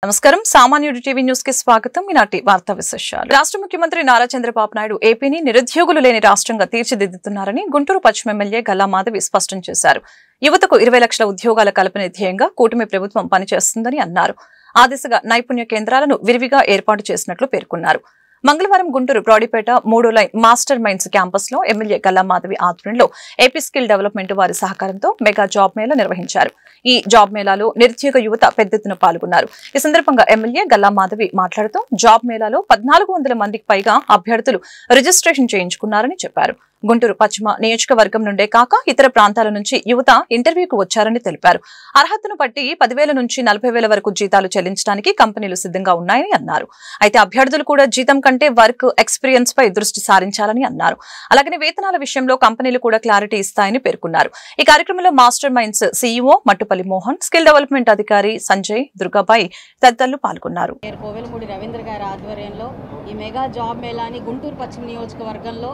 నమస్కారం సామాన్యుడి TV news కి స్వాగతం. ఈనాటి వార్తా విశేషాలు. రాష్ట్ర ముఖ్యమంత్రి నారా చంద్రబాబు నాయుడు ఏపీని నిరుద్యోగులు లేని రాష్ట్రంగా తీర్చిదిద్దుతున్నారని గుంటూరు పశ్చిమ ఎమ్మెల్యే గల్లా మాధవి స్పష్టం చేశారు. యువతకు 20 లక్షల ఉద్యోగాల కల్పనే ధ్యేయంగా కూటమి ప్రభుత్వం పనిచేస్తుందని అన్నారు. ఆ దిశగా నైపుణ్య కేంద్రాలను విరివిగా ఏర్పాటు చేసినట్లు పేర్కొన్నారు. మంగళవారం Guntur Brodipet 3 line master minds campus లో ఎమ్మెల్యే గల్లా మాధవి ఆధ్వర్యంలో ఏపీ స్కిల్ డెవలప్మెంట్ వారి సహకారంతో మెగా జాబ్ మేళా నిర్వహించారు. ఈ జాబ్ మేళాలో నిరుద్యోగ యువత పెద్ద ఎత్తున పాల్గొన్నారు. ఈ సందర్భంగా ఎమ్మెల్యే గల్లా మాధవి మాట్లాడుతూ జాబ్ మేళాలో 1400 మందికి పైగా అభ్యర్థులు రిజిస్ట్రేషన్ చేయించుకున్నారని చెప్పారు. గుంటూరు పశ్చిమ నియోజకవర్గం నుండే కాక ఇతర ప్రాంతాల నుంచి యువత ఇంటర్వ్యూకు వచ్చారని తెలిపారు. అర్హతను బట్టి 10,000 నుంచి 40,000 వరకు జీతాలు చెల్లించడానికి కంపెనీలు సిద్ధంగా ఉన్నాయని అన్నారు. అయితే అభ్యర్థులు కూడా జీతం కంటే వర్క్ ఎక్స్పీరియన్స్ పై దృష్టి సారించాలని అన్నారు. అలాగే వేతనాల విషయంలో కంపెనీలు కూడా క్లారిటీ ఇస్తాయని పేర్కొన్నారు. ఈ కార్యక్రమంలో master minds CEO Mattupalli Mohan, skill development అధికారి సంజయ్, దుర్గాబాయి తదితరులు పాల్గొన్నారు. కోవెలమూడి రవీంద్ర గారి ఆధ్వర్యంలో ఈ మెగా జాబ్ మేళాని గుంటూరు పశ్చిమ నియోజకవర్గంలో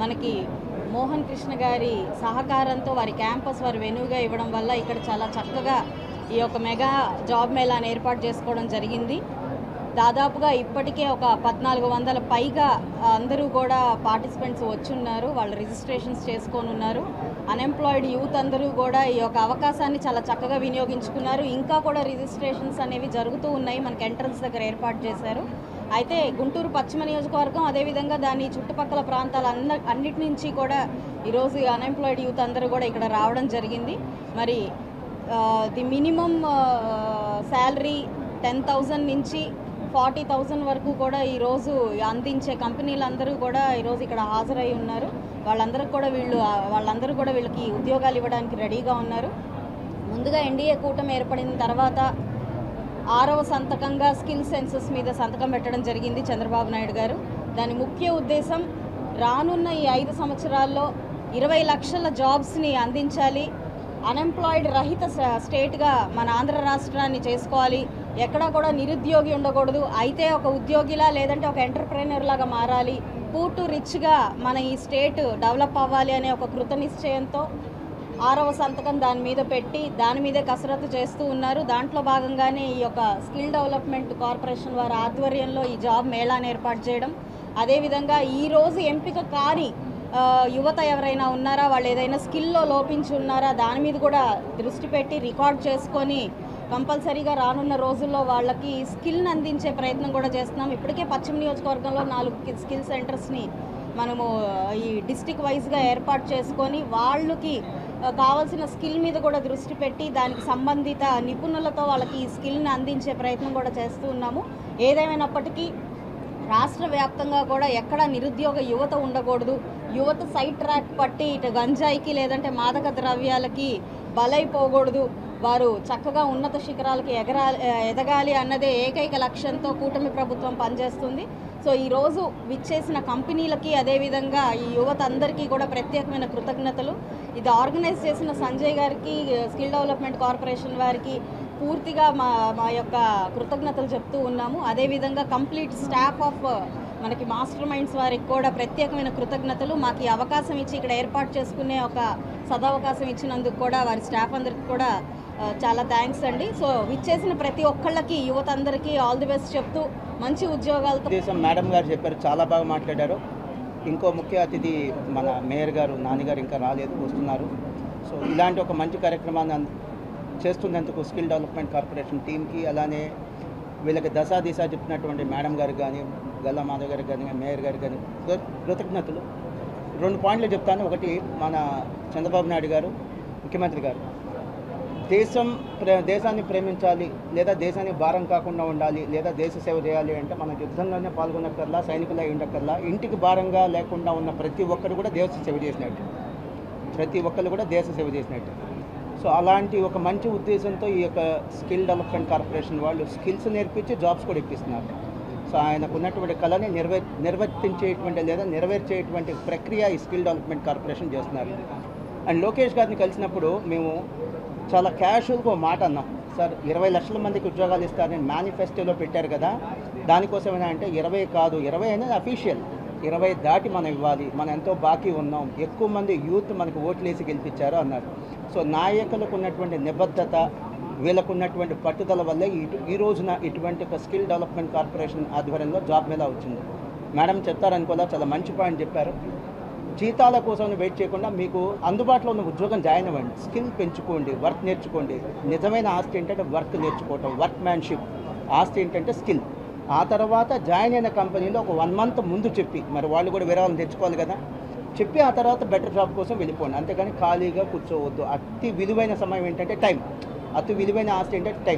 మనకి మోహన్ కృష్ణ గారి సహకారంతో వారి క్యాంపస్ వారి వెన్యూగా ఇవ్వడం వల్ల ఇక్కడ చాలా చక్కగా ఈ యొక్క మెగా జాబ్ మేళాని ఏర్పాటు చేసుకోవడం జరిగింది. దాదాపుగా ఇప్పటికే ఒక 1400 పైగా అందరూ కూడా పార్టిసిపెంట్స్ వచ్చున్నారు. వాళ్ళు రిజిస్ట్రేషన్స్ చేసుకొని ఉన్నారు. అన్ఎంప్లాయిడ్ యూత్ అందరూ కూడా ఈ యొక్క అవకాశాన్ని చాలా చక్కగా వినియోగించుకున్నారు. ఇంకా కూడా రిజిస్ట్రేషన్స్ అనేవి జరుగుతూ ఉన్నాయి. మనకి ఎంట్రన్స్ దగ్గర ఏర్పాటు చేశారు. అయితే గుంటూరు పశ్చిమ నియోజకవర్గం అదేవిధంగా దాని చుట్టుపక్కల ప్రాంతాల అన్నిటి నుంచి కూడా ఈరోజు అన్ఎంప్లాయిడ్ యూత్ అందరూ కూడా ఇక్కడ రావడం జరిగింది. మరి ది మినిమం శాలరీ 10,000 నుంచి 40,000 వరకు కూడా ఈరోజు అందించే కంపెనీలందరూ కూడా ఈరోజు ఇక్కడ హాజరై ఉన్నారు. వాళ్ళందరూ కూడా వీళ్ళకి ఉద్యోగాలు ఇవ్వడానికి రెడీగా ఉన్నారు. ముందుగా ఎన్డీఏ కూటమి ఏర్పడిన తర్వాత 6వ సంతకంగా స్కిల్ సెన్సస్ మీద సంతకం పెట్టడం జరిగింది చంద్రబాబు నాయుడు గారు. దాని ముఖ్య ఉద్దేశం రానున్న ఈ 5 సంవత్సరాల్లో 20 లక్షల జాబ్స్ని అందించాలి. అన్ఎంప్లాయిడ్ రహిత స్టేట్గా మన ఆంధ్ర రాష్ట్రాన్ని చేసుకోవాలి. ఎక్కడా కూడా నిరుద్యోగి ఉండకూడదు. అయితే ఒక ఉద్యోగిలా లేదంటే ఒక ఎంటర్ప్రెన్యూర్ లాగా మారాలి. పూర్ టు రిచ్గా మన ఈ స్టేట్ డెవలప్ అవ్వాలి అనే ఒక కృతనిశ్చయంతో 6వ సంతకం దాని మీద పెట్టి దాని మీదే కసరత్తు చేస్తూ ఉన్నారు. దాంట్లో భాగంగానే ఈ యొక్క స్కిల్ డెవలప్మెంట్ కార్పొరేషన్ వారి ఆధ్వర్యంలో ఈ జాబ్ మేళాను ఏర్పాటు చేయడం, అదేవిధంగా ఈరోజు ఎంపిక కాని యువత ఎవరైనా ఉన్నారా, వాళ్ళు ఏదైనా స్కిల్లో లోపించి ఉన్నారా, దాని మీద కూడా దృష్టి పెట్టి రికార్డ్ చేసుకొని కంపల్సరీగా రానున్న రోజుల్లో వాళ్ళకి స్కిల్ని అందించే ప్రయత్నం కూడా చేస్తున్నాం. ఇప్పటికే పశ్చిమ నియోజకవర్గంలో 4 స్కిల్ సెంటర్స్ని మనము ఈ డిస్టిక్ వైజ్గా ఏర్పాటు చేసుకొని వాళ్ళకి కావాల్సిన స్కిల్ మీద కూడా దృష్టి పెట్టి దానికి సంబంధిత నిపుణులతో వాళ్ళకి ఈ స్కిల్ని అందించే ప్రయత్నం కూడా చేస్తూ ఉన్నాము. ఏదేమైనప్పటికీ రాష్ట్ర వ్యాప్తంగా కూడా ఎక్కడ నిరుద్యోగ యువత ఉండకూడదు. యువత సైడ్ ట్రాక్ పట్టి ఇటు గంజాయికి లేదంటే మాదక ద్రవ్యాలకి బలైపోకూడదు. వారు చక్కగా ఉన్నత శిఖరాలకి ఎదగాలి అన్నదే ఏకైక లక్ష్యంతో కూటమి ప్రభుత్వం పనిచేస్తుంది. సో ఈరోజు విచ్చేసిన కంపెనీలకి అదేవిధంగా ఈ యువత అందరికీ కూడా ప్రత్యేకమైన కృతజ్ఞతలు. ఇది ఆర్గనైజ్ చేసిన సంజయ్ గారికి, స్కిల్ డెవలప్మెంట్ కార్పొరేషన్ వారికి పూర్తిగా మా యొక్క కృతజ్ఞతలు చెప్తూ ఉన్నాము. అదేవిధంగా కంప్లీట్ స్టాఫ్ ఆఫ్ మనకి మాస్టర్ మైండ్స్ వారికి కూడా ప్రత్యేకమైన కృతజ్ఞతలు. మాకు ఈ అవకాశం ఇచ్చి ఇక్కడ ఏర్పాటు చేసుకునే ఒక సదవకాశం ఇచ్చినందుకు కూడా వారి స్టాఫ్ అందరికి కూడా చాలా థ్యాంక్స్ అండి. సో విచ్చేసిన ప్రతి ఒక్కళ్ళకి యువత అందరికీ ఆల్ ది బెస్ట్ చెప్తూ మంచి ఉద్యోగాలతో మేడం గారు చెప్పారు, చాలా బాగా మాట్లాడారు. ఇంకో ముఖ్య అతిథి మన మేయర్ గారు నాన్నగారు ఇంకా రాలేదు, వస్తున్నారు. సో ఇలాంటి ఒక మంచి కార్యక్రమాన్ని చేస్తున్నందుకు స్కిల్ డెవలప్మెంట్ కార్పొరేషన్ టీంకి, అలానే వీళ్ళకి దశా దిశ చెప్పినటువంటి మేడం గారికి కానీ, గల్లా మాధవ్ గారికి కానీ, మేయర్ గారికి కానీ కృతజ్ఞతలు. 2 పాయింట్లు చెప్తాను. ఒకటి, మన చంద్రబాబు నాయుడు గారు ముఖ్యమంత్రి గారు దేశాన్ని ప్రేమించాలి, లేదా దేశానికి భారం కాకుండా ఉండాలి, లేదా దేశ సేవ చేయాలి అంటే మనం యుద్ధంలోనే పాల్గొనక్కర్లా, సైనికులు అయి ఉండక్కర్లా, ఇంటికి భారంగా లేకుండా ఉన్న ప్రతి ఒక్కరు కూడా దేశ సేవ చేసినట్టు, సో అలాంటి ఒక మంచి ఉద్దేశంతో ఈ యొక్క స్కిల్ డెవలప్మెంట్ కార్పొరేషన్ వాళ్ళు స్కిల్స్ నేర్పించి జాబ్స్ కూడా ఇప్పిస్తున్నారు. సో ఆయనకు ఉన్నటువంటి కళని నెరవేర్చేటువంటి ప్రక్రియ ఈ స్కిల్ డెవలప్మెంట్ కార్పొరేషన్ చేస్తున్నారు. అండ్ లోకేష్ గారిని కలిసినప్పుడు మేము చాలా క్యాషువల్గా ఒక మాట అన్నాం, సార్ 20 లక్షల మందికి ఉద్యోగాలు ఇస్తారని మేనిఫెస్టోలో పెట్టారు కదా, దానికోసమైనా అంటే 20 కాదు, 20 అనేది అఫీషియల్, 20 దాటి మనం ఇవ్వాలి, మనం ఎంతో బాకీ ఉన్నాం, ఎక్కువ మంది యూత్ మనకు ఓట్లు వేసి గెలిపించారు అన్నారు. సో నాయకులకు ఉన్నటువంటి నిబద్ధత, వీళ్ళకు ఉన్నటువంటి పట్టుదల వల్లే ఈ రోజున ఇటువంటి ఒక స్కిల్ డెవలప్మెంట్ కార్పొరేషన్ ఆధ్వర్యంలో జాబ్ మేళా వచ్చింది. మేడం చెప్తారనుకోదా, చాలా మంచి పాయింట్ చెప్పారు. జీతాల కోసం వెయిట్ చేయకుండా మీకు అందుబాటులో ఉన్న ఉద్యోగం జాయిన్ అవ్వండి, స్కిల్ పెంచుకోండి, వర్క్ నేర్చుకోండి. నిజమైన ఆస్తి ఏంటంటే వర్క్ నేర్చుకోవటం, వర్క్ మ్యాన్షిప్. ఆస్తి ఏంటంటే స్కిల్. ఆ తర్వాత జాయిన్ అయిన కంపెనీలో ఒక 1 month ముందు చెప్పి, మరి వాళ్ళు కూడా విరాళం తెచ్చుకోవాలి కదా, చెప్పి ఆ తర్వాత బెటర్ జాబ్ కోసం వెళ్ళిపోండి. అంతేగాని ఖాళీగా కూర్చోవద్దు. అతి విలువైన సమయం ఏంటంటే టైం. అతి విలువైన ఆస్తి ఏంటంటే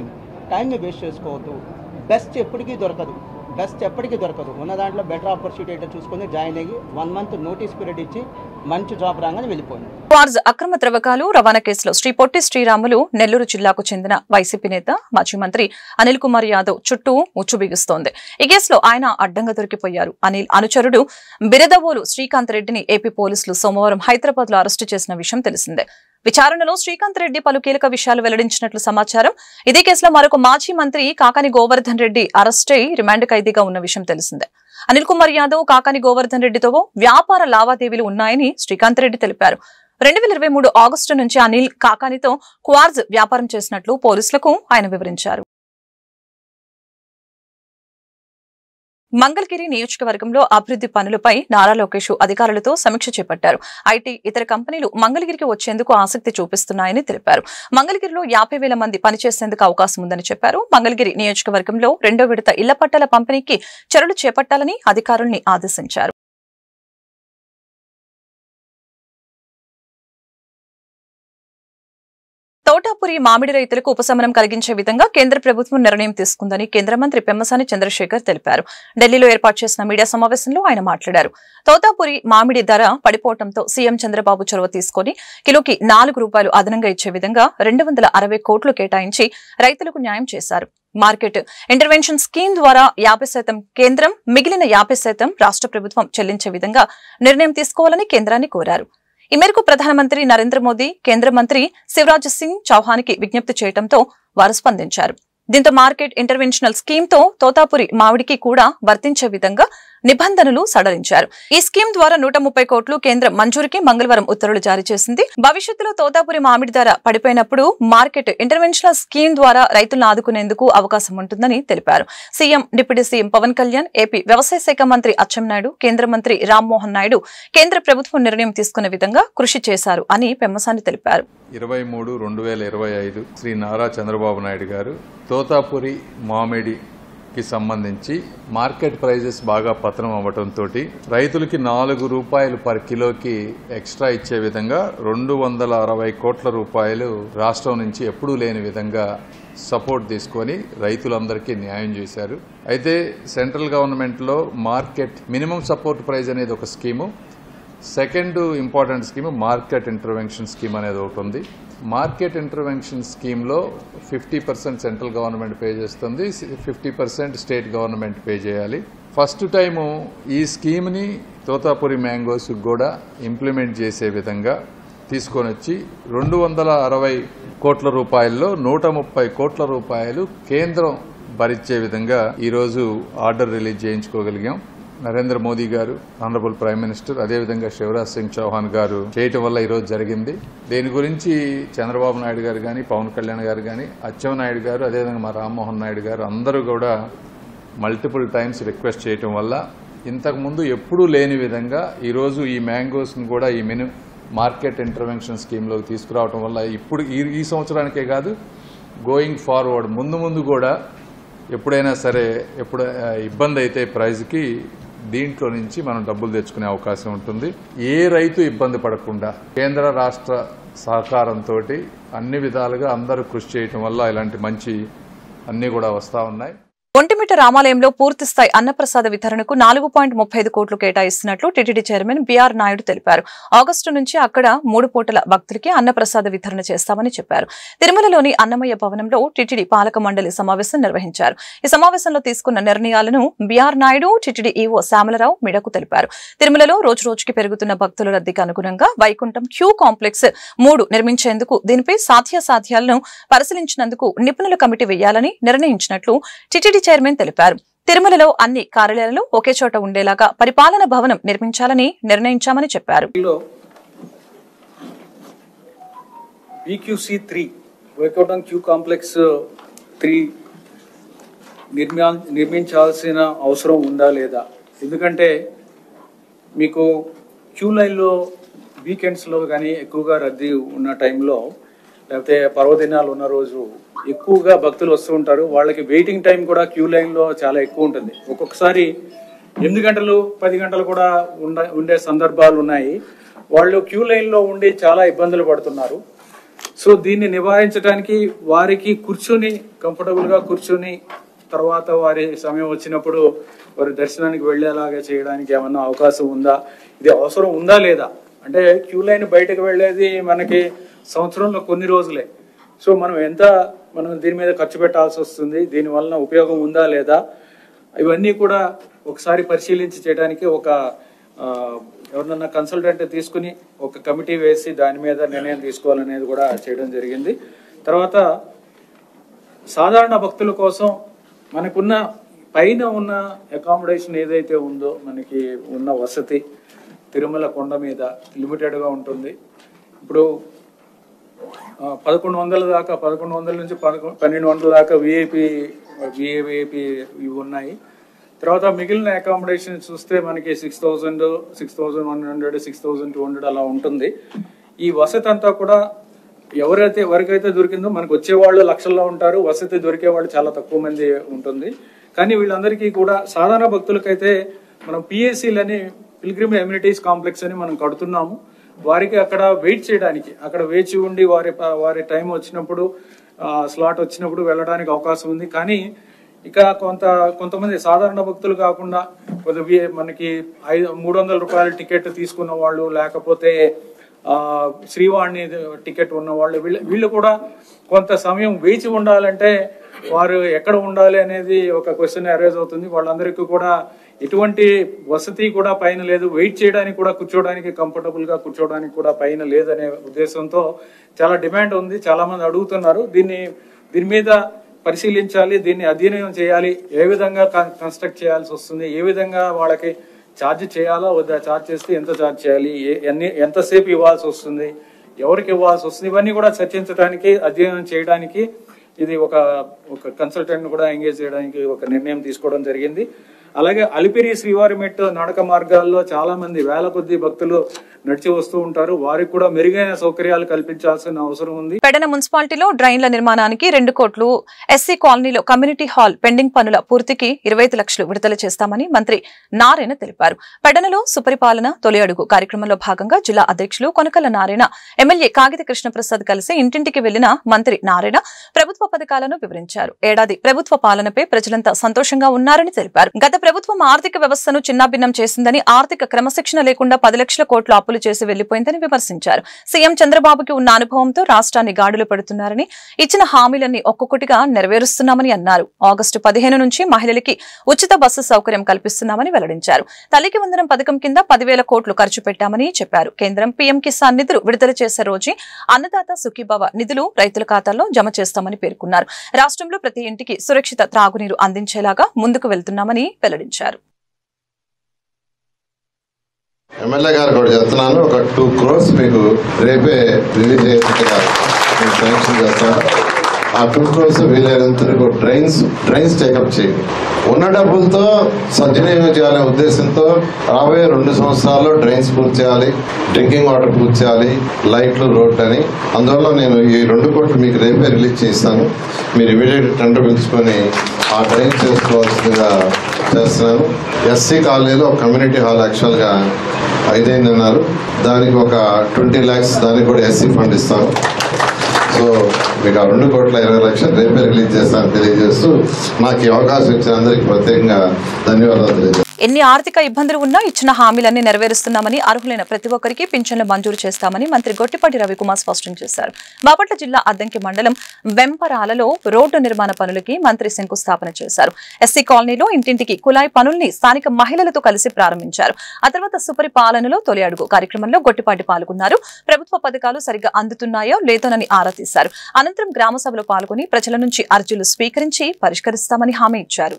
టైంని వేస్ట్ చేసుకోవద్దు. బెస్ట్ ఎప్పటికీ దొరకదు. ఉన్న దాంట్లో బెటర్ ఆపర్చునిటీ ఏంటో చూసుకొని జాయిన్ అయ్యి 1 month నోటీస్ పీరియడ్ ఇచ్చి మంచి జాబ్ రాగానే వెళ్ళిపోయింది. క్వార్జ్ అక్రమ ద్రవ్యకాలు రవాణా కేసులో శ్రీ పొట్టి శ్రీరాములు నెల్లూరు జిల్లాకు చెందిన వైసీపీ నేత మాజీ మంత్రి అనిల్ కుమార్ యాదవ్ చుట్టూ ఉచ్చు బిగుస్తోంది. ఈ కేసులో ఆయన అడ్డంగా దొరికిపోయారు. అనిల్ అనుచరుడు బిరదవోలు శ్రీకాంత్ రెడ్డిని ఏపీ పోలీసులు సోమవారం హైదరాబాద్ లో అరెస్టు చేసిన విషయం తెలిసిందే. విచారణలో శ్రీకాంత్ రెడ్డి పలు కీలక విషయాలు వెల్లడించినట్లు సమాచారం. ఇదే కేసులో మరొక మాజీ మంత్రి కాకాని గోవర్ధన్ రెడ్డి అరెస్ట్ అయి రిమాండ్ ఖైదీగా ఉన్న విషయం తెలిసిందే. అనిల్ కుమార్ యాదవ్ కాకాని గోవర్ధన్ రెడ్డితో వ్యాపార లావాదేవీలు ఉన్నాయని శ్రీకాంత్ రెడ్డి తెలిపారు. 2023 ఆగస్టు నుంచి అనిల్ కాకానితో క్వార్జ్ వ్యాపారం చేసినట్లు పోలీసులకు ఆయన వివరించారు. మంగళగిరి నియోజకవర్గంలో అభివృద్ది పనులపై నారా లోకేష్ అధికారులతో సమీక్ష చేపట్టారు. ఐటీ ఇతర కంపెనీలు మంగళగిరికి వచ్చేందుకు ఆసక్తి చూపిస్తున్నాయని తెలిపారు. మంగళగిరిలో 50,000 మంది పనిచేసేందుకు అవకాశం ఉందని చెప్పారు. మంగళగిరి నియోజకవర్గంలో 2వ విడత ఇళ్ల పట్టాల పంపిణీకి చర్యలు చేపట్టాలని అధికారుల్ని ఆదేశించారు. తోటాపురి మామిడి రైతులకు ఉపశమనం కలిగించే విధంగా కేంద్ర ప్రభుత్వం నిర్ణయం తీసుకుందని కేంద్ర మంత్రి పెమ్మసాని చంద్రశేఖర్ తెలిపారు. ఢిల్లీలో ఏర్పాటు చేసిన మీడియా సమావేశంలో ఆయన మాట్లాడారు. తోటాపురి మామిడి ధర పడిపోవడంతో సీఎం చంద్రబాబు చొరవ తీసుకుని కిలోకి ₹4 అదనంగా ఇచ్చే విధంగా 260 కోట్లు కేటాయించి రైతులకు న్యాయం చేశారు. మార్కెట్ ఇంటర్వెన్షన్ స్కీమ్ ద్వారా 50% కేంద్రం, మిగిలిన 50% రాష్ట్ర ప్రభుత్వం చెల్లించే విధంగా నిర్ణయం తీసుకోవాలని కేంద్రాన్ని కోరారు. ఈ మేరకు ప్రధానమంత్రి నరేంద్ర మోదీ కేంద్ర మంత్రి శివరాజ్ సింగ్ చౌహాన్కి విజ్ఞప్తి చేయడంతో వారు స్పందించారు. దీంతో మార్కెట్ ఇంటర్వెన్షనల్ స్కీమ్ తో తోతాపురి మామిడికి కూడా వర్తించే విధంగా నిబంధనలు సడలించారు. ఈ స్కీమ్ ద్వారా 130 కోట్లు కేంద్రం మంజూరుకి మంగళవారం ఉత్తర్వులు జారీ చేసింది. భవిష్యత్తులో తోతాపురి మామిడి ధర పడిపోయినప్పుడు మార్కెట్ ఇంటర్వెన్షనల్ స్కీమ్ ద్వారా రైతులను ఆదుకునేందుకు అవకాశం ఉంటుందని తెలిపారు. CM, deputy CM Pawan Kalyan, AP వ్యవసాయ శాఖ మంత్రి అచ్చెన్నాయుడు, కేంద్ర మంత్రి రామ్మోహన్ నాయుడు కేంద్ర ప్రభుత్వం నిర్ణయం తీసుకునే విధంగా కృషి చేశారు అని పెమ్మసాని తెలిపారు. 23/2025 శ్రీ నారా చంద్రబాబు నాయుడు గారు తోతాపురి మామిడికి సంబంధించి మార్కెట్ ప్రైజెస్ బాగా పతనం అవ్వడంతో రైతులకి ₹4 పర్ కిలోకి ఎక్స్ట్రా ఇచ్చే విధంగా 260 కోట్ల రూపాయలు రాష్ట్రం నుంచి ఎప్పుడూ లేని విధంగా సపోర్ట్ తీసుకొని రైతులందరికీ న్యాయం చేశారు. అయితే సెంట్రల్ గవర్నమెంట్లో మార్కెట్ మినిమం సపోర్ట్ ప్రైజ్ అనేది ఒక scheme, second important scheme market intervention scheme అనేది ఒకటి ఉంది. మార్కెట్ ఇంటర్వెన్షన్ స్కీమ్లో 50% సెంట్రల్ గవర్నమెంట్ పే చేస్తుంది, 50% స్టేట్ గవర్నమెంట్ పే చేయాలి. ఫస్ట్ టైము ఈ స్కీమ్ని తోతాపురి మ్యాంగోస్ కూడా ఇంప్లిమెంట్ చేసే విధంగా తీసుకొని వచ్చి 260 కోట్ల రూపాయల్లో 130 కోట్ల రూపాయలు కేంద్రం భరించే విధంగా ఈరోజు ఆర్డర్ రిలీజ్ చేయించుకోగలిగాం. నరేంద్ర మోదీ గారు, ఆనరబుల్ ప్రైమ్ మినిస్టర్, అదేవిధంగా శివరాజ్ సింగ్ చౌహాన్ గారు చేయటం వల్ల ఈరోజు జరిగింది. దీని గురించి చంద్రబాబు నాయుడు గారు కానీ, పవన్ కళ్యాణ్ గారు కానీ, అచ్చెన్నాయుడు గారు, అదేవిధంగా మా రామ్మోహన్ నాయుడు గారు అందరూ కూడా మల్టిపుల్ టైమ్స్ రిక్వెస్ట్ చేయటం వల్ల ఇంతకుముందు ఎప్పుడూ లేని విధంగా ఈరోజు ఈ మ్యాంగోస్ను కూడా ఈ మార్కెట్ ఇంటర్వెన్షన్ స్కీమ్లోకి తీసుకురావటం వల్ల ఇప్పుడు ఈ సంవత్సరానికే కాదు, గోయింగ్ ఫార్వర్డ్ ముందు కూడా ఎప్పుడైనా సరే ఇబ్బంది అయితే ప్రైజ్కి దీంట్లో నుంచి మనం డబ్బులు తెచ్చుకునే అవకాశం ఉంటుంది. ఏ రైతు ఇబ్బంది పడకుండా కేంద్ర రాష్ట్ర సహకారంతో అన్ని విధాలుగా అందరూ కృషి చేయటం వల్ల ఇలాంటి మంచి అన్నీ కూడా వస్తూ ఉన్నాయి. ఒంటిమిట్ట రామాలయంలో పూర్తిస్థాయి అన్నప్రసాద వితరణకు 4.35 కోట్లు కేటాయిస్తున్నట్లు టీటీడీ చైర్మన్ బీఆర్ నాయుడు తెలిపారు. ఆగస్టు నుంచి అక్కడ 3 పూటల భక్తులకి అన్నప్రసాద వితరణ చేస్తామని చెప్పారు. తిరుమలలోని అన్నమయ్య భవనంలో టీటీడీ పాలక మండలి సమావేశం నిర్వహించారు. ఈ సమావేశంలో తీసుకున్న నిర్ణయాలను BR Naidu, TTD EO Shyamala Rao మీడియాకు తెలిపారు. తిరుమలలో రోజురోజుకి పెరుగుతున్న భక్తుల రద్దీకి అనుగుణంగా వైకుంఠం క్యూ కాంప్లెక్స్ 3 నిర్మించేందుకు దీనిపై సాధ్యాసాధ్యాలను పరిశీలించినందుకు నిపుణుల కమిటీ వేయాలని నిర్ణయించినట్లు టీటీడీ చైర్మన్ తెలిపారు. తిరుమలలో అన్ని కార్యాలయాలు ఒకే చోట ఉండేలాగా పరిపాలన భవనం నిర్మించాలని నిర్ణయించామని చెప్పారు. BQC3 వైకుంఠం క్యూ కాంప్లెక్స్ 3 నిర్మించాల్సిన అవసరం ఉందా లేదా? ఎందుకంటే మీకు క్యూ లైన్లో వీకెండ్స్లో కానీ ఎక్కువగా రద్దీ ఉన్న టైంలో, లేకపోతే పర్వదినాలు ఉన్న రోజు ఎక్కువగా భక్తులు వస్తూ ఉంటారు. వాళ్ళకి వెయిటింగ్ టైం కూడా క్యూ లైన్లో చాలా ఎక్కువ ఉంటుంది. ఒక్కొక్కసారి 8 గంటలు 10 గంటలు కూడా ఉండే సందర్భాలు ఉన్నాయి. వాళ్ళు క్యూ లైన్లో ఉండి చాలా ఇబ్బందులు పడుతున్నారు. సో దీన్ని నివారించడానికి వారికి కూర్చొని కంఫర్టబుల్గా కూర్చొని తర్వాత వారి సమయం వచ్చినప్పుడు వారి దర్శనానికి వెళ్ళేలాగా చేయడానికి ఏమన్నా అవకాశం ఉందా? ఇది అవసరం ఉందా లేదా? అంటే క్యూ లైన్ బయటకు వెళ్ళేది మనకి సంవత్సరంలో కొన్ని రోజులే. సో మనం దీని మీద ఖర్చు పెట్టాల్సి వస్తుంది. దీనివలన ఉపయోగం ఉందా లేదా? ఇవన్నీ కూడా ఒకసారి పరిశీలించి చేయడానికి ఎవరినన్నా కన్సల్టెంట్ తీసుకుని ఒక కమిటీ వేసి దాని మీద నిర్ణయం తీసుకోవాలనేది కూడా చేయడం జరిగింది. తర్వాత సాధారణ భక్తుల కోసం మనకున్న పైన ఉన్న అకామిడేషన్ ఏదైతే ఉందో, మనకి ఉన్న వసతి తిరుమల కొండ మీద లిమిటెడ్గా ఉంటుంది. ఇప్పుడు 1100 దాకా, 1100 నుంచి 1200 దాకా విఐపి ఇవి ఉన్నాయి. తర్వాత మిగిలిన అకామిడేషన్ చూస్తే మనకి 6000, 6100, 6200 అలా ఉంటుంది. ఈ వసతి అంతా కూడా ఎవరికైతే దొరికిందో, మనకు వచ్చేవాళ్ళు లక్షల్లో ఉంటారు, వసతి దొరికే వాళ్ళు చాలా తక్కువ మంది ఉంటుంది. కానీ వీళ్ళందరికీ కూడా సాధారణ భక్తులకైతే మనం పిఎస్సీలని, పిల్గ్రిమ్ ఎమ్యూనిటీస్ కాంప్లెక్స్ అని మనం కడుతున్నాము. వారికి అక్కడ వెయిట్ చేయడానికి, అక్కడ వేచి ఉండి వారి టైం వచ్చినప్పుడు, స్లాట్ వచ్చినప్పుడు వెళ్ళడానికి అవకాశం ఉంది. కానీ ఇక కొంతమంది సాధారణ భక్తులు కాకుండా మనకి 300 రూపాయల టికెట్ తీసుకున్న వాళ్ళు, లేకపోతే శ్రీవాణి టికెట్ ఉన్న వాళ్ళు, వీళ్ళు కూడా కొంత సమయం వేచి ఉండాలంటే వారు ఎక్కడ ఉండాలి అనేది ఒక క్వశ్చన్ అరైజ్ అవుతుంది. వాళ్ళందరికీ కూడా ఎటువంటి వసతి కూడా పైన లేదు, వెయిట్ చేయడానికి కూడా, కూర్చోడానికి కంఫర్టబుల్ గా కూర్చోడానికి కూడా పైన లేదనే ఉద్దేశంతో చాలా డిమాండ్ ఉంది. చాలా మంది అడుగుతున్నారు. దీని మీద పరిశీలించాలి, దీన్ని అధ్యయనం చేయాలి. ఏ విధంగా కన్స్ట్రక్ట్ చేయాల్సి వస్తుంది, ఏ విధంగా వాళ్ళకి ఛార్జ్ చేయాలా వద్దా, ఛార్జ్ చేస్తే ఎంత ఛార్జ్ చేయాలి, ఎంతసేపు ఇవ్వాల్సి వస్తుంది, ఎవరికి ఇవ్వాల్సి వస్తుంది, ఇవన్నీ కూడా చర్చించడానికి, అధ్యయనం చేయడానికి ఇది ఒక కన్సల్టెంట్ కూడా ఎంగేజ్ చేయడానికి ఒక నిర్ణయం తీసుకోవడం జరిగింది. అలాగే అలిపిరి శ్రీవారి మెట్టు నడక మార్గాల్లో చాలా మంది వేల కొద్ది భక్తులు నడిచి వస్తూ ఉంటారు. వారికి కూడా మెరుగైన సౌకర్యాలు కల్పించాల్సిన అవసరం ఉంది. పెడన మున్సిపాలిటీలో డ్రైన్ల నిర్మాణానికి 2 కోట్లు, ఎస్సీ కాలనీలో కమ్యూనిటీ హాల్ పెండింగ్ పనుల పూర్తికి 25 లక్షలు విడుదల చేస్తామని మంత్రి నారాయణ తెలిపారు. పెడనలో సుపరిపాలన తొలి అడుగు కార్యక్రమంలో భాగంగా జిల్లా అధ్యక్షులు కొనకల నారాయణ, ఎమ్మెల్యే కాగిత కృష్ణప్రసాద్ కలిసి ఇంటింటికి వెళ్లిన మంత్రి నారాయణ ప్రభుత్వ పథకాలను వివరించారు. ఏడాది ప్రభుత్వ పాలనపై ప్రజలంతా సంతోషంగా ఉన్నారని తెలిపారు. గత ప్రభుత్వం ఆర్థిక వ్యవస్థను చిన్నాభిన్నం చేసిందని, ఆర్థిక క్రమశిక్షణ లేకుండా 10 లక్షల కోట్ల అప్పులు చేసి వెళ్లిపోయిందని విమర్శించారు. సీఎం చంద్రబాబుకి ఉన్న అనుభవంతో రాష్ట్రాన్ని గాడులు పెడుతున్నారని, ఇచ్చిన హామీలన్నీ ఒక్కొక్కటిగా నెరవేరుస్తున్నామని అన్నారు. ఆగస్టు 15 నుంచి మహిళలకి ఉచిత బస్సు సౌకర్యం కల్పిస్తున్నామని వెల్లడించారు. తల్లికి వందనం పథకం కింద 10,000 కోట్లు ఖర్చు పెట్టామని చెప్పారు. కేంద్రం పీఎం కిసాన్ నిధులు విడుదల చేసే రోజే అన్నదాత సుఖీభవ నిధులు రైతుల ఖాతాల్లో జమ చేస్తామని పేర్కొన్నారు. రాష్ట్రంలో ప్రతి ఇంటికి సురక్షిత త్రాగునీరు అందించేలాగా ముందుకు వెళ్తున్నామని వెల్లడించారు. ఎమ్మెల్యే గారు కూడా చెప్తున్నాను, ఒక 2 crores మీకు రేపే రిలీజ్ అయ్యేట్టుగా శాంక్షన్ చేస్తాను. ఆ 2 crores వీలైనంత డ్రైన్స్ టేకప్ చేయండి. ఉన్న డబ్బులతో సద్వినియోగం చేయాలనే ఉద్దేశంతో రాబోయే 2 సంవత్సరాల్లో డ్రైన్స్ పూర్తి చేయాలి, డ్రింకింగ్ వాటర్ పూర్తి చేయాలి, లైట్లు, రోడ్లు అని. అందువల్ల నేను ఈ 2 కోట్లు మీకు రేపే రిలీజ్ చేస్తాను. మీరు ఇమీడియట్ టెండర్ పిలుచుకొని ఆ డ్రైన్స్ చేసుకోవాల్సిందిగా చేస్తున్నాను. ఎస్సీ కాలనీలో కమ్యూనిటీ హాల్ యాక్చువల్గా 5 అన్నారు, దానికి ఒక 20 lakhs దానికి కూడా ఎస్సీ ఫండ్ ఇస్తాను. సో మీకు ఆ 2 కోట్ల 20 లక్షలు రేపే రిలీజ్ చేస్తానని తెలియజేస్తూ నాకు ఈ అవకాశం ఇచ్చిన అందరికీ ప్రత్యేకంగా ధన్యవాదాలు తెలియజేస్తాను. ఎన్ని ఆర్థిక ఇబ్బందులు ఉన్నా ఇచ్చిన హామీలన్నీ నెరవేరుస్తున్నామని, అర్హులైన ప్రతి ఒక్కరికి పింఛన్లు మంజూరు చేస్తామని మంత్రి గొట్టిపాటి రవికుమార్ స్పష్టం చేశారు. బాపట్ల జిల్లా అద్దంకి మండలం వెంపరాలలో రోడ్డు నిర్మాణ పనులకి మంత్రి శంకుస్థాపన చేశారు. ఎస్సీ కాలనీలో ఇంటింటికి కుళాయి పనుల్ని స్థానిక మహిళలతో కలిసి ప్రారంభించారు. ఆ తర్వాత సుపరిపాలనలో తొలి అడుగు కార్యక్రమంలో గొట్టిపాటి పాల్గొన్నారు. ప్రభుత్వ పథకాలు సరిగ్గా అందుతున్నాయో లేదోనని ఆరా తీశారు. అనంతరం గ్రామ సభలో పాల్గొని ప్రజల నుంచి అర్జీలు స్వీకరించి పరిష్కరిస్తామని హామీ ఇచ్చారు.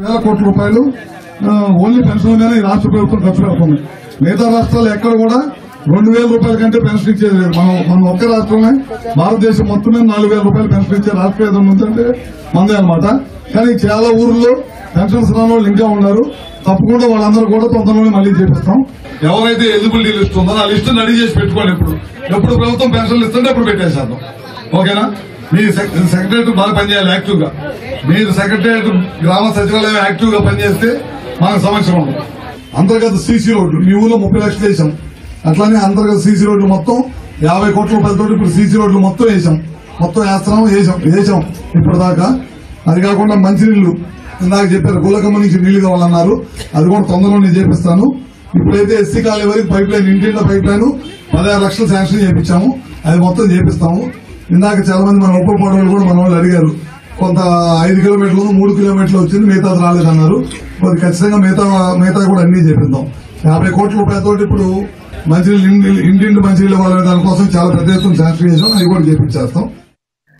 ₹1,000 కోట్ల ఓన్లీ పెన్షన్ మీదనే ఈ రాష్ట్ర ప్రభుత్వం ఖర్చు పెడుతుంది. మిగతా రాష్ట్రాలు ఎక్కడ కూడా 2,000 రూపాయల కంటే పెన్షన్ ఇచ్చేది లేదు. మనం ఒక్క రాష్ట్రమే భారతదేశం మొత్తం మీద 4,000 రూపాయలు పెన్షన్ ఇచ్చే రాష్ట్రం ఏదైనా ఉందంటే మందే అనమాట. కానీ చాలా ఊర్లో పెన్షన్స్ రాని వాళ్ళు ఇంకా ఉన్నారు. తప్పకుండా వాళ్ళందరూ కూడా తొందరలోనే మళ్ళీ చేపిస్తాం. ఎవరైతే ఎలిజిబిలిటీ లిస్ట్ ఉందో ఆ లిస్ట్ రెడీ చేసి పెట్టుకోండి. ఎప్పుడు ప్రభుత్వం పెన్షన్లు ఇస్తుంటే అప్పుడు పెట్టేసేద్దాం. ఓకేనా? మీ సెక్రటరీ బాగా పనిచేయాలి యాక్టివ్ గా. మీరు సెక్రటరీ గ్రామ సచివాలయం యాక్టివ్ గా పనిచేస్తే మనకు సమస్య ఉండదు. అంతర్గత సీసీ రోడ్లు మీ ఊళ్ళో 30 లక్షలు వేసాం. అట్లానే అంతర్గత సీసీ రోడ్లు మొత్తం 50 కోట్ల రూపాయలతో ఇప్పుడు సీసీ రోడ్లు మొత్తం వేసాం. వేసాం ఇప్పుడు దాకా. అది కాకుండా మంచినీళ్లు ఇందాక చెప్పారు, గుల్లకమ్మ నుంచి నీళ్లు కావాలన్నారు. అది కూడా తొందరలోనే చేపిస్తాను. ఇప్పుడైతే ఎస్సీ కాలనీ వరకు పైప్ లైన్, ఇంటింట పైప్ లైన్ 16 లక్షలు శాంక్షన్ చేయించాము. అది మొత్తం చేపిస్తాము. ఇందాక చాలా మంది మన ఉప పడవలు కూడా మన వాళ్ళు అడిగారు. కొంత 5 కిలోమీటర్లు 3 కిలోమీటర్లు వచ్చింది, మిగతాది రాలేదన్నారు. మరి ఖచ్చితంగా మిగతా కూడా అన్ని చేపిద్దాం. 50 కోట్ల రూపాయలతో ఇప్పుడు మంచినీళ్ళు ఇంటింటి మంచినీళ్ళు వాళ్ళ దానికోసం చాలా పెద్ద ఎత్తున శాంక్షన్ చేసాం. అవి కూడా చేపించేస్తాం.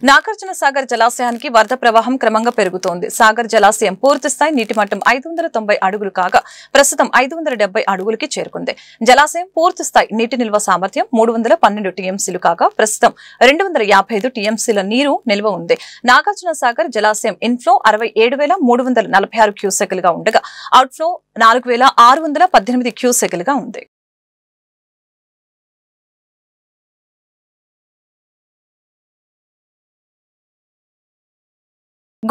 నాగార్జున సాగర్ జలాశయానికి వరద ప్రవాహం క్రమంగా పెరుగుతోంది. సాగర్ జలాశయం పూర్తిస్థాయి నీటి మట్టం 590 అడుగులు కాగా ప్రస్తుతం 570 అడుగులకి చేరుకుంది. జలాశయం పూర్తిస్థాయి నీటి నిల్వ సామర్థ్యం 312 టీఎంసీలు కాగా ప్రస్తుతం 255 టీఎంసీల నీరు నిల్వ ఉంది. నాగార్జున సాగర్ జలాశయం ఇన్ఫ్లో 67,346 క్యూసెక్లుగా ఉండగా అవుట్ఫ్లో 4,618 క్యూసెక్లుగా ఉంది.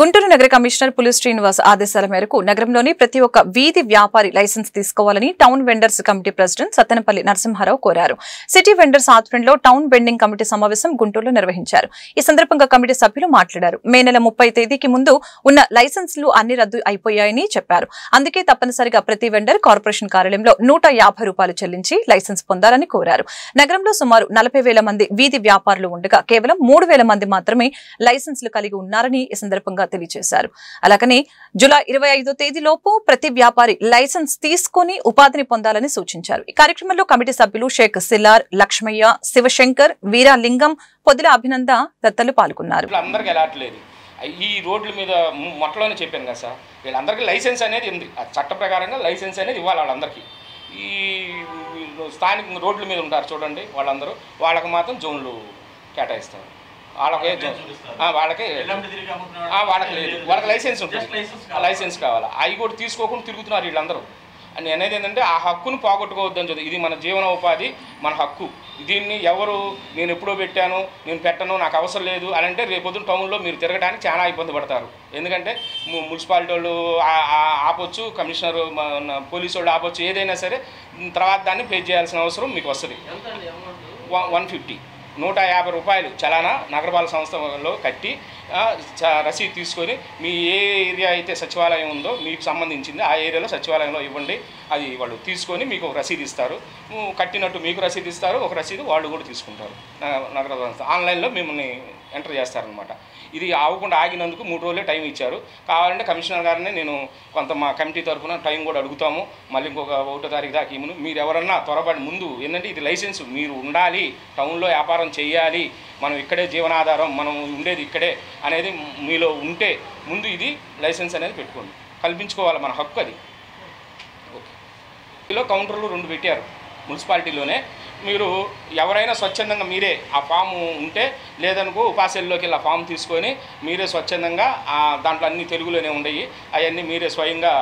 గుంటూరు నగర కమిషనర్ పులి శ్రీనివాస్ ఆదేశాల మేరకు నగరంలోని ప్రతి ఒక్క వీధి వ్యాపారి లైసెన్స్ తీసుకోవాలని town vendors committee president Sattenapalli Narasimha Rao కోరారు. సిటీ వెండర్స్ ఆధ్వర్యంలో టౌన్ వెండింగ్ కమిటీ సమావేశం గుంటూరులో నిర్వహించారు. ఈ సందర్భంగా కమిటీ సభ్యులు మాట్లాడారు. మే నెల 30 తేదీకి ముందు ఉన్న లైసెన్సులు అన్ని రద్దు అయిపోయాయని చెప్పారు. అందుకే తప్పనిసరిగా ప్రతి వెండర్ కార్పొరేషన్ కార్యాలయంలో 150 రూపాయలు చెల్లించి లైసెన్స్ పొందాలని కోరారు. నగరంలో సుమారు 40,000 మంది వీధి వ్యాపారులు ఉండగా కేవలం 3,000 మంది మాత్రమే లైసెన్సులు కలిగి ఉన్నారని ఈ సందర్భంగా తెలియజేశారు. అలాగని జూలై 25 తేదీలోపు ప్రతి వ్యాపారి లైసెన్స్ తీసుకుని ఉపాధిని పొందాలని సూచించారు. ఈ కార్యక్రమంలో కమిటీ సభ్యులు షేక్ సిల్లార్, లక్ష్మయ్య, శివశంకర్, వీరాలింగం, పొదిల అభినంద తదితరులు పాల్గొన్నారు. ఈ రోడ్ల మీద మొట్టలోనే చెప్పాను కదా సార్, వీళ్ళందరికీ లైసెన్స్ అనేది ఉంది. చట్ట ప్రకారంగా లైసెన్స్ అనేది ఇవ్వాలి వాళ్ళందరికీ. ఈ స్థానిక రోడ్ల మీద ఉంటారు చూడండి, వాళ్ళకి మాత్రం జోన్లు కేటాయిస్తారు. వాళ్ళకి లేదు, వాళ్ళకి లైసెన్స్ ఉంటుంది. లైసెన్స్ కావాలి. అవి కూడా తీసుకోకుండా తిరుగుతున్నారు వీళ్ళందరూ. అని అనేది ఏంటంటే ఆ హక్కును పోగొట్టుకోవద్దని చెప్పి, ఇది మన జీవనోపాధి, మన హక్కు. దీన్ని ఎవరు నేను ఎప్పుడో పెట్టాను, నేను పెట్టను, నాకు అవసరం లేదు అని అంటే రేపొద్దున టౌన్లో మీరు తిరగడానికి చాలా ఇబ్బంది పడతారు. ఎందుకంటే మున్సిపాలిటీ వాళ్ళు ఆపొచ్చు, కమిషనర్ పోలీసు వాళ్ళు ఆపొచ్చు, ఏదైనా సరే తర్వాత దాన్ని పే చేయాల్సిన అవసరం మీకు వస్తుంది. 150 150 రూపాయలు చలానా నగరపాలక సంస్థలో కట్టి రసీదు తీసుకొని మీ ఏ ఏరియా అయితే సచివాలయం ఉందో మీకు సంబంధించింది ఆ ఏరియాలో సచివాలయంలో ఇవ్వండి. అది వాళ్ళు తీసుకొని మీకు ఒక రసీదు ఇస్తారు. కట్టినట్టు మీకు రసీదు ఇస్తారు, ఒక రసీదు వాళ్ళు కూడా తీసుకుంటారు. నగరపాలక సంస్థ ఆన్లైన్లో మిమ్మల్ని ఎంటర్ చేస్తారనమాట. ఇది అవ్వకుండా ఆగినందుకు 3 రోజులే టైం ఇచ్చారు. కావాలంటే కమిషనర్ గారిని నేను కొంత మా కమిటీ తరఫున టైం కూడా అడుగుతాము. మళ్ళీ ఇంకొక 1వ తారీఖు దాకా ఇవ్వను. మీరు ఎవరన్నా త్వరపడి ముందు ఏంటంటే ఇది లైసెన్స్ మీరు ఉండాలి, టౌన్లో వ్యాపారం చేయాలి, మనం ఇక్కడే జీవనాధారం, మనం ఉండేది ఇక్కడే అనేది మీలో ఉంటే ముందు ఇది లైసెన్స్ అనేది పెట్టుకోండి, కల్పించుకోవాలి, మన హక్కు అది. ఓకే. ఇలా కౌంటర్లు 2 పెట్టారు మున్సిపాలిటీలోనే. మీరు ఎవరైనా స్వచ్ఛందంగా మీరే ఆ ఫాము ఉంటే, లేదనుకో ఉపాసల్లోకి వెళ్ళి ఆ ఫామ్ తీసుకొని మీరే స్వచ్ఛందంగా దాంట్లో అన్ని తెలుగులోనే ఉండయి, అవన్నీ మీరే స్వయంగా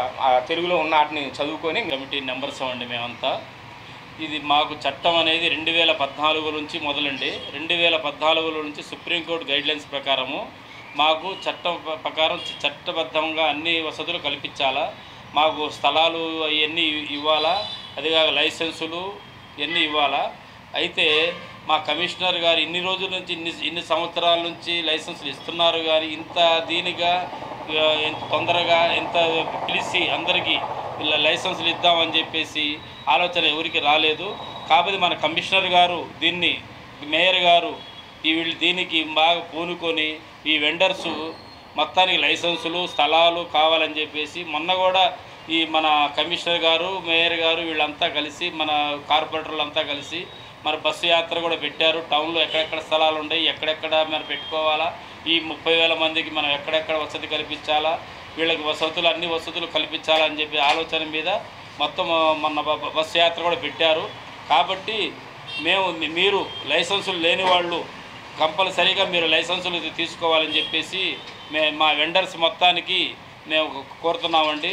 తెలుగులో ఉన్న వాటిని చదువుకొని. కమిటీ మెంబర్స్ అండి మేమంతా. ఇది మాకు చట్టం అనేది 2014 నుంచి మొదలండి. 2014 నుంచి సుప్రీంకోర్టు గైడ్లైన్స్ ప్రకారము మాకు చట్టం ప్రకారం చట్టబద్ధంగా అన్ని వసతులు కల్పించాలా, మాకు స్థలాలు అవన్నీ ఇవ్వాలా, అదిగా లైసెన్సులు ఇవన్నీ ఇవ్వాలా. అయితే మా కమిషనర్ గారు ఇన్ని రోజుల నుంచి ఇన్ని సంవత్సరాల నుంచి లైసెన్సులు ఇస్తున్నారు, కానీ ఇంత దీనిగా ఎంత తొందరగా ఎంత పిలిచి అందరికీ లైసెన్సులు ఇద్దామని చెప్పేసి ఆలోచన ఎవరికి రాలేదు. కాకపోతే మన కమిషనర్ గారు దీన్ని, మేయర్ గారు వీళ్ళు దీనికి బాగా పూనుకొని ఈ వెండర్సు మొత్తానికి లైసెన్సులు స్థలాలు కావాలని చెప్పేసి మొన్న కూడా ఈ మన కమిషనర్ గారు, మేయర్ గారు వీళ్ళంతా కలిసి, మన కార్పొరేటర్లు అంతా కలిసి మరి బస్సు యాత్ర కూడా పెట్టారు. టౌన్లో ఎక్కడెక్కడ స్థలాలు ఉన్నాయి, ఎక్కడెక్కడ మరి పెట్టుకోవాలా, ఈ 30,000 మందికి మనం ఎక్కడెక్కడ వసతి కల్పించాలా, వీళ్ళకి వసతులు అన్ని వసతులు కల్పించాలని చెప్పి ఆలోచన మీద మొత్తం మన బస్సు యాత్ర కూడా పెట్టారు. కాబట్టి మీరు లైసెన్సులు లేని వాళ్ళు కంపల్సరీగా మీరు లైసెన్సులు తీసుకోవాలని చెప్పేసి మా వెండర్స్ మొత్తానికి మేము కోరుతున్నామండి.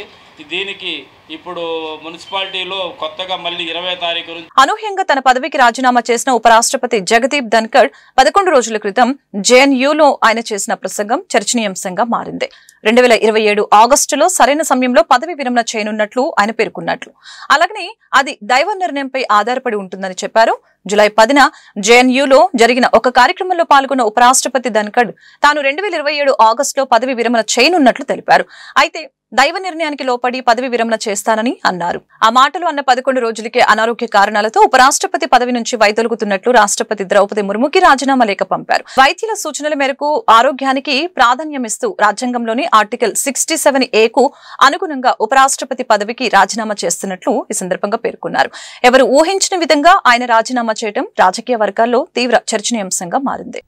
దీనికి ఇప్పుడు మున్సిపాలిటీలో కొత్తగా మళ్ళీ 20వ తారీఖు నుంచి అనూహ్యంగా తన పదవికి రాజీనామా చేసిన ఉపరాష్ట్రపతి జగదీప్ ధన్కర్ 11 రోజుల క్రితం జేఎన్యూలో ఆయన చేసిన ప్రసంగం చర్చనీయాంశంగా మారింది. 2027 ఆగస్టులో సరైన సమయంలో పదవి విరమణ చేయనున్నట్లు ఆయన పేర్కొన్నట్లు, అలాగనే అది దైవ నిర్ణయంపై ఆధారపడి ఉంటుందని చెప్పారు. జూలై 10న జేఎన్యూలో జరిగిన ఒక కార్యక్రమంలో పాల్గొన్న ఉపరాష్ట్రపతి ధన్కర్ తాను 2027 ఆగస్టులో పదవి విరమణ చేయనున్నట్లు తెలిపారు. అయితే దైవ నిర్ణయానికి లోపడి పదవి విరమణ చేస్తానని అన్నారు. ఆ మాటలు అన్న 11 రోజులకే అనారోగ్య కారణాలతో ఉపరాష్ట్రపతి పదవి నుంచి వైదొలుగుతున్నట్లు రాష్ట్రపతి ద్రౌపది ముర్ముకి రాజీనామా లేఖ పంపారు. వైద్యుల సూచనల మేరకు ఆరోగ్యానికి ప్రాధాన్యమిస్తూ రాజ్యాంగంలోని ఆర్టికల్ 67A కు అనుగుణంగా ఉపరాష్ట్రపతి పదవికి రాజీనామా చేస్తున్నట్లు ఈ సందర్భంగా పేర్కొన్నారు. ఎవరు ఊహించిన విధంగా ఆయన రాజీనామా చేయడం రాజకీయ వర్గాల్లో తీవ్ర చర్చనీయాంశంగా మారింది.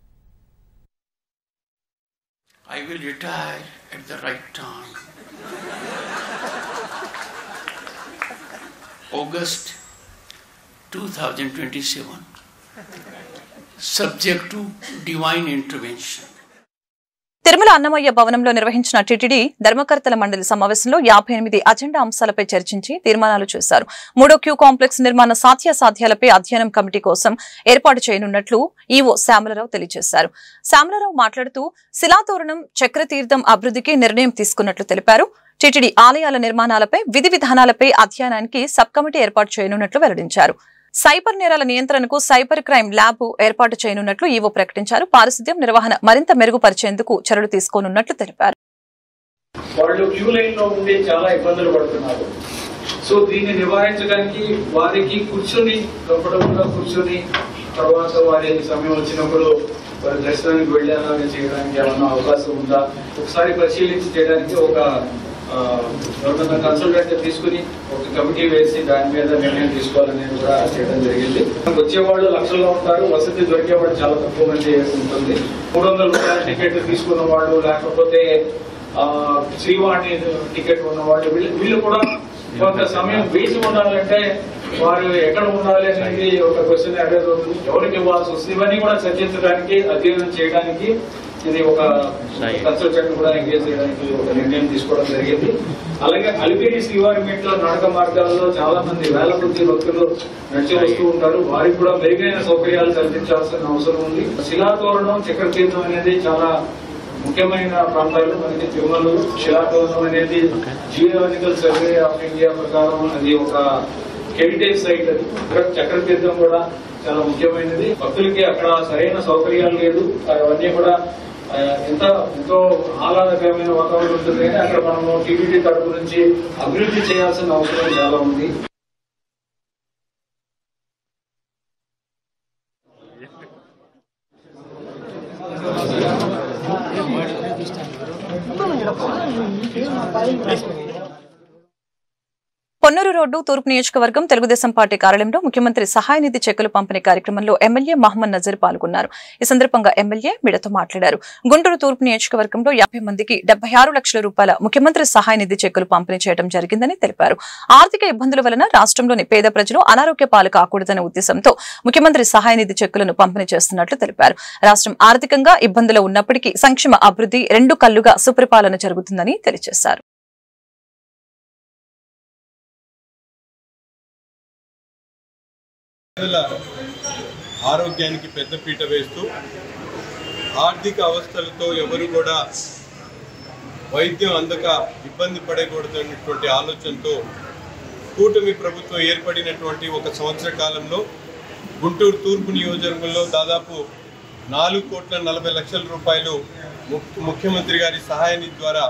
I will retire at the right time. August 2027, subject to divine intervention. Tirumala Annamayya భవనంలో నిర్వహించిన టీటీడీ ధర్మకర్తల మండలి సమావేశంలో 58 అజెండా అంశాలపై చర్చించి తీర్మానాలు చేశారు. 3వ క్యూ కాంప్లెక్స్ నిర్మాణ సాధ్యాసాధ్యాలపై అధ్యయనం కమిటీ కోసం ఏర్పాటు చేయనున్నట్లు ఈవో శ్యామలరావు తెలియజేశారు. శ్యామలరావు మాట్లాడుతూ శిలాతోరణం చక్రతీర్థం అభివృద్ధికి నిర్ణయం తీసుకున్నట్లు తెలిపారు. టీటీడీ ఆలయాల నిర్మాణాలపై విధి విధానాలపై అధ్యయనానికి సబ్ కమిటీ ఏర్పాటు చేయనున్నట్లు వెల్లడించారు. సైబర్ నేరాల నియంత్రణకు సైబర్ క్రైమ్ ల్యాబ్ ఏర్పాటు చేయనున్నట్లు ఈవో ప్రకటించారు. పారిశుద్ధ్యం నిర్వహణ మరింత మెరుగుపరిచేందుకు చర్యలు తీసుకోనున్నట్లు తెలిపారు. వాళ్ళు క్యూ లైన్ లో ఉండి చాలా ఇబ్బందులు పడుతున్నారు. సో దీన్ని నివారించడానికి వారికి కూర్చొని కంఫర్టబుల్ గా కూర్చొని తర్వాత వారి సమయం వచ్చినప్పుడు వారి దర్శనానికి వెళ్ళాలని చేయడానికి ఏమన్నా అవకాశం ఉందా ఒకసారి పరిశీలించి చేయడానికి ఒక కన్సల్టెంట్ తీసుకుని ఒక కమిటీ వేసి దాని మీద నిర్ణయం తీసుకోవాలనేది కూడా చేయడం జరిగింది. వచ్చేవాళ్ళు లక్షల్లో ఉంటారు, వసతి దొరికేవాళ్ళు చాలా తక్కువ మంది ఉంటుంది. 300 రూపాయల టికెట్ తీసుకున్న వాళ్ళు లేకపోతే శ్రీవాణి టికెట్ ఉన్నవాళ్ళు వీళ్ళు కూడా కొంత సమయం వేసి ఉండాలంటే వారు ఎక్కడ ఉండాలి అనేది ఒక క్వశ్చన్ అడగదు, ఎవరికి ఇవ్వాల్సి వస్తుంది. ఇవన్నీ కూడా చర్చించడానికి అధ్యయనం చేయడానికి ఇది ఒక కన్సల్టెంట్ కూడా ఎంగేజ్ చేయడానికి ఒక నిర్ణయం తీసుకోవడం జరిగింది. అలాగే అలిపిరి శ్రీవారి మెట్లో నడక మార్గాల్లో చాలా మంది వేల కొద్ది భక్తులు నడిచి వస్తూ ఉంటారు. వారికి కూడా మెరుగైన సౌకర్యాలు కల్పించాల్సిన అవసరం ఉంది. శిలాతోరణం చక్రతీర్థం అనేది చాలా ముఖ్యమైన ప్రాంతాలు మనకి తిరుమలలో. శిలాతోరణం అనేది జియోలాజికల్ సర్వే ఆఫ్ ఇండియా ప్రకారం అది ఒక హెరిటేజ్ సైట్. అది చక్రతీర్థం కూడా చాలా ముఖ్యమైనది. భక్తులకి అక్కడ సరైన సౌకర్యాలు లేదు, అవన్నీ కూడా ఎంతో ఆహ్లాదకరమైన వాతావరణం ఉంటుంది. కానీ అక్కడ మనము టీటీడీ తరపు నుంచి అభివృద్ధి చేయాల్సిన అవసరం చాలా ఉంది. పొన్నూరు రోడ్డు తూర్పు నియోజకవర్గం తెలుగుదేశం పార్టీ కార్యాలయంలో ముఖ్యమంత్రి సహాయ నిధి చెక్కులు పంపిణీ కార్యక్రమంలో ఎమ్మెల్యే మహమ్మద్ నజీర్ పాల్గొన్నారు. ఈ సందర్భంగా ఎమ్మెల్యే మీడియాతో మాట్లాడారు. గుంటూరు తూర్పు నియోజకవర్గంలో 50 మందికి 76 లక్షల రూపాయల ముఖ్యమంత్రి సహాయ నిధి చెక్కులు పంపిణీ చేయడం జరిగిందని తెలిపారు. ఆర్థిక ఇబ్బందుల వలన రాష్ట్రంలోని పేద ప్రజలు అనారోగ్య పాలు కాకూడదనే ఉద్దేశంతో ముఖ్యమంత్రి సహాయ నిధి చెక్కులను పంపిణీ చేస్తున్నట్లు తెలిపారు. రాష్ట్రం ఆర్థికంగా ఇబ్బందులు ఉన్నప్పటికీ సంక్షేమ అభివృద్ధి 2 కళ్లుగా సుపరిపాలన జరుగుతుందని తెలియజేశారు. ఆరోగ్యానికి పెద్దపీట వేస్తూ ఆర్థిక అవస్థలతో ఎవరు కూడా వైద్యం అందక ఇబ్బంది పడకూడదనేటువంటి ఆలోచనతో కూటమి ప్రభుత్వం ఏర్పడినటువంటి 1 సంవత్సర కాలంలో గుంటూరు తూర్పు నియోజకవర్గంలో దాదాపు 4,40,00,000 రూపాయలు ముఖ్యమంత్రి గారి సహాయ నిధి ద్వారా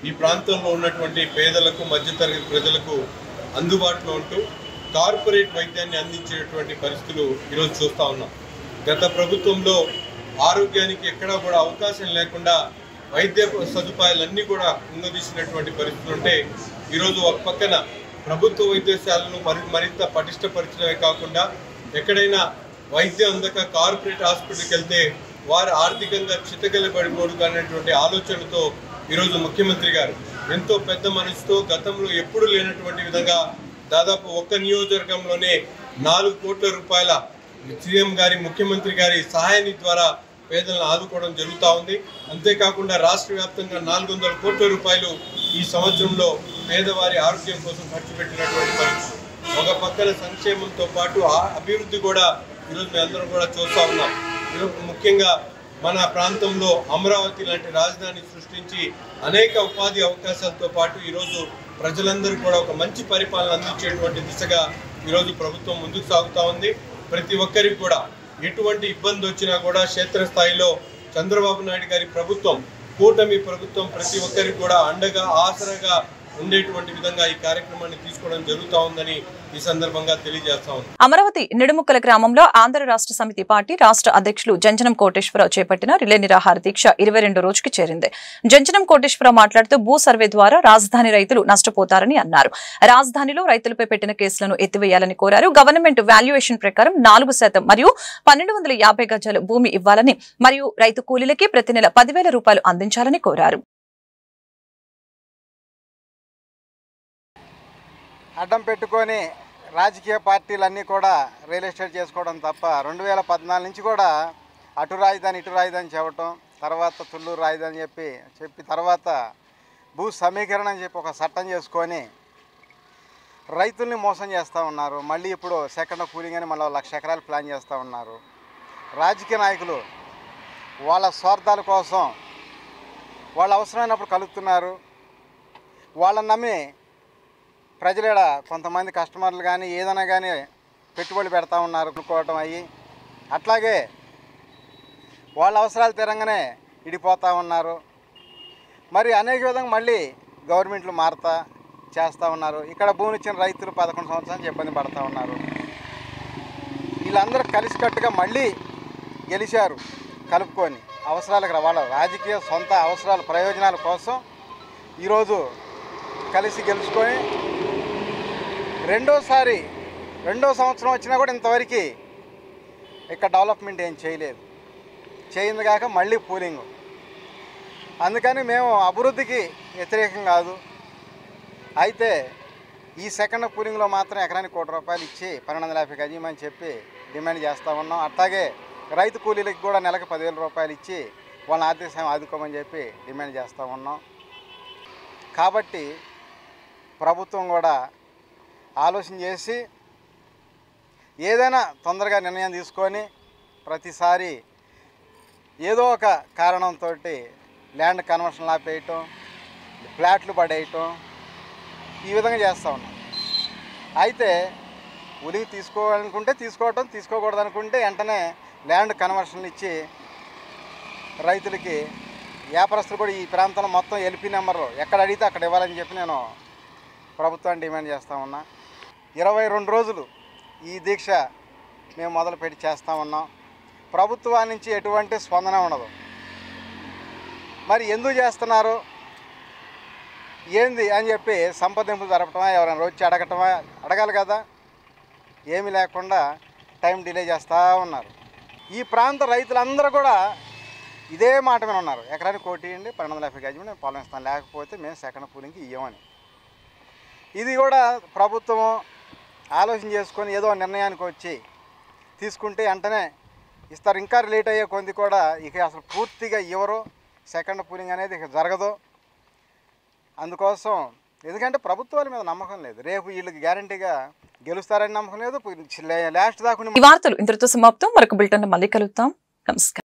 ఈ ప్రాంతంలో ఉన్నటువంటి పేదలకు మధ్యతరగతి ప్రజలకు అందుబాటులో ఉంటూ కార్పొరేట్ వైద్యాన్ని అందించేటువంటి పరిస్థితులు ఈరోజు చూస్తూ ఉన్నాం. గత ప్రభుత్వంలో ఆరోగ్యానికి ఎక్కడా కూడా అవకాశం లేకుండా వైద్య సదుపాయాలన్నీ కూడా కుంగదీసినటువంటి పరిస్థితులు ఉంటే ఈరోజు ఒక పక్కన ప్రభుత్వ వైద్యశాలను మరింత పటిష్టపరచడమే కాకుండా ఎక్కడైనా వైద్యం అందక కార్పొరేట్ హాస్పిటల్కి వెళ్తే వారు ఆర్థికంగా చితకలబడిపోడు అనేటువంటి ఆలోచనతో ఈరోజు ముఖ్యమంత్రి గారు ఎంతో పెద్ద మనసుతో గతంలో ఎప్పుడు లేనటువంటి విధంగా దాదాపు ఒక్క నియోజకవర్గంలోనే 4 కోట్ల రూపాయల సీఎం గారి ముఖ్యమంత్రి గారి సహాయాన్ని ద్వారా పేదలను ఆదుకోవడం జరుగుతూ ఉంది. అంతేకాకుండా రాష్ట్ర వ్యాప్తంగా 400 కోట్ల రూపాయలు ఈ సంవత్సరంలో పేదవారి ఆరోగ్యం కోసం ఖర్చు పెట్టినటువంటి పరిస్థితి. ఒక పక్కన సంక్షేమంతో పాటు అభివృద్ధి కూడా ఈరోజు మేము అందరం కూడా చూస్తూ ఉన్నాం. ఈరోజు ముఖ్యంగా మన ప్రాంతంలో అమరావతి లాంటి రాజధాని సృష్టించి అనేక ఉపాధి అవకాశాలతో పాటు ఈరోజు ప్రజలందరూ కూడా ఒక మంచి పరిపాలన అందించేటువంటి దిశగా ఈరోజు ప్రభుత్వం ముందుకు సాగుతూ ఉంది. ప్రతి ఒక్కరికి కూడా ఎటువంటి ఇబ్బంది వచ్చినా కూడా క్షేత్రస్థాయిలో చంద్రబాబు నాయుడు గారి ప్రభుత్వం, కూటమి ప్రభుత్వం ప్రతి ఒక్కరికి కూడా అండగా ఆసరాగా ఉండేటువంటి విధంగా ఈ కార్యక్రమాన్ని తీసుకోవడం జరుగుతూ ఉందని ఈ సందర్భంగా తెలియజేస్తా ఉంది. అమరావతి నిడుముక్కల గ్రామంలో ఆంధ్ర రాష్ట్ర సమితి పార్టీ రాష్ట్ర అధ్యక్షులు జంజనం కోటేశ్వరరావు చేపట్టిన రిలే నిరాహార దీక్ష 22 రోజుకి చేరింది. జంజనం కోటేశ్వరరావు మాట్లాడుతూ భూ సర్వే ద్వారా రాజధాని రైతులు నష్టపోతారని అన్నారు. రాజధానిలో రైతులపై పెట్టిన కేసులను ఎత్తివేయాలని కోరారు. గవర్నమెంట్ వాల్యుయేషన్ ప్రకారం 4% మరియు 1250 గజాలు భూమి ఇవ్వాలని మరియు రైతు కూలీలకి ప్రతి నెల 10,000 రూపాయలు అందించాలని కోరారు. అడ్డం పెట్టుకొని రాజకీయ పార్టీలన్నీ కూడా రియల్ ఎస్టేట్ చేసుకోవడం తప్ప 2014 నుంచి కూడా అటు రాజధాని ఇటు రాజధాని చెప్పటం, తర్వాత తుళ్ళూరు రాజధాని చెప్పి తర్వాత భూ సమీకరణ అని చెప్పి ఒక చట్టం చేసుకొని రైతుల్ని మోసం చేస్తూ ఉన్నారు. మళ్ళీ ఇప్పుడు సెకండ్ కూలింగ్ అని మళ్ళీ 1,00,000 ఎకరాలు ప్లాన్ చేస్తూ ఉన్నారు. రాజకీయ నాయకులు వాళ్ళ స్వార్థాల కోసం వాళ్ళ అవసరమైనప్పుడు కలుపుతున్నారు. వాళ్ళని నమ్మి ప్రజలేడ కొంతమంది కస్టమర్లు కానీ ఏదైనా కానీ పెట్టుబడులు పెడతా ఉన్నారు కొనుక్కోవటం అయ్యి. అట్లాగే వాళ్ళ అవసరాలు తీరంగానే ఇడిపోతూ ఉన్నారు. మరి అనేక విధంగా మళ్ళీ గవర్నమెంట్లు మారుతా చేస్తూ ఉన్నారు. ఇక్కడ భూమి ఇచ్చిన రైతులు 11 సంవత్సరాలు ఇబ్బంది పడుతూ ఉన్నారు. వీళ్ళందరూ కలిసికట్టుగా మళ్ళీ గెలిచారు కలుపుకొని అవసరాలకు వాళ్ళ రాజకీయ సొంత అవసరాల ప్రయోజనాల కోసం ఈరోజు కలిసి గెలుచుకొని రెండో సంవత్సరం వచ్చినా కూడా ఇంతవరకు ఇక్కడ డెవలప్మెంట్ ఏం చేయలేదు. చేయింది కాక మళ్ళీ పూలింగ్. అందుకని మేము అభివృద్ధికి వ్యతిరేకం కాదు. అయితే ఈ సెకండ్ పూలింగ్లో మాత్రం ఎకరానికి ₹1,00,000 ఇచ్చి 1250 గజమని చెప్పి డిమాండ్ చేస్తూ ఉన్నాం. అట్లాగే రైతు కూలీలకు కూడా నెలకు 10,000 రూపాయలు ఇచ్చి వాళ్ళని ఆర్థిక సాయం ఆదుకోమని చెప్పి డిమాండ్ చేస్తూ ఉన్నాం. కాబట్టి ప్రభుత్వం కూడా ఆలోచన చేసి ఏదైనా తొందరగా నిర్ణయం తీసుకొని ప్రతిసారి ఏదో ఒక కారణంతో ల్యాండ్ కన్వర్షన్ ఆపేయటం, ఫ్లాట్లు పడేయటం ఈ విధంగా చేస్తూ ఉన్నాం. అయితే ఉలికి తీసుకోవాలనుకుంటే తీసుకోవటం, తీసుకోకూడదు అనుకుంటే వెంటనే ల్యాండ్ కన్వర్షన్లు ఇచ్చి రైతులకి వ్యాపారస్తులు కూడా ఈ ప్రాంతంలో మొత్తం ఎల్పీ నెంబర్లు ఎక్కడ అడిగితే అక్కడ ఇవ్వాలని చెప్పి నేను ప్రభుత్వాన్ని డిమాండ్ చేస్తూ ఉన్నా. 22 రోజులు ఈ దీక్ష మేము మొదలుపెట్టి చేస్తూ ఉన్నాం. ప్రభుత్వాల నుంచి ఎటువంటి స్పందన ఉండదు. మరి ఎందుకు చేస్తున్నారు ఏంది అని చెప్పి సంప్రదింపులు జరపటమా, ఎవరైనా వచ్చి అడగటమా? అడగాలి కదా. ఏమీ లేకుండా టైం డిలే చేస్తూ ఉన్నారు. ఈ ప్రాంత రైతులందరూ కూడా ఇదే మాట మీద ఉన్నారు. ఎకరానికి 1,00,000 ఇవ్వండి, 1250 గజం నేను పొలం ఇస్తాను, లేకపోతే మేము సెకండ్ పూలింగ్కి ఇవ్వమని. ఇది కూడా ప్రభుత్వం ఆలోచన చేసుకొని ఏదో నిర్ణయానికి వచ్చి తీసుకుంటే వెంటనే ఇస్తారు. ఇంకా లేట్ అయ్యే కొంది కూడా ఇక అసలు పూర్తిగా ఇవ్వరు. సెకండ్ పూలింగ్ అనేది ఇక జరగదు. అందుకోసం ఎందుకంటే ప్రభుత్వాల మీద నమ్మకం లేదు. రేపు వీళ్ళకి గ్యారంటీగా గెలుస్తారని నమ్మకం లేదు. లాస్ట్ దాకా ఈ వార్తలు ఇంతటితో సమాప్తం. మరొక బులెటిన్ మళ్ళీ కలుద్దాం. నమస్కారం.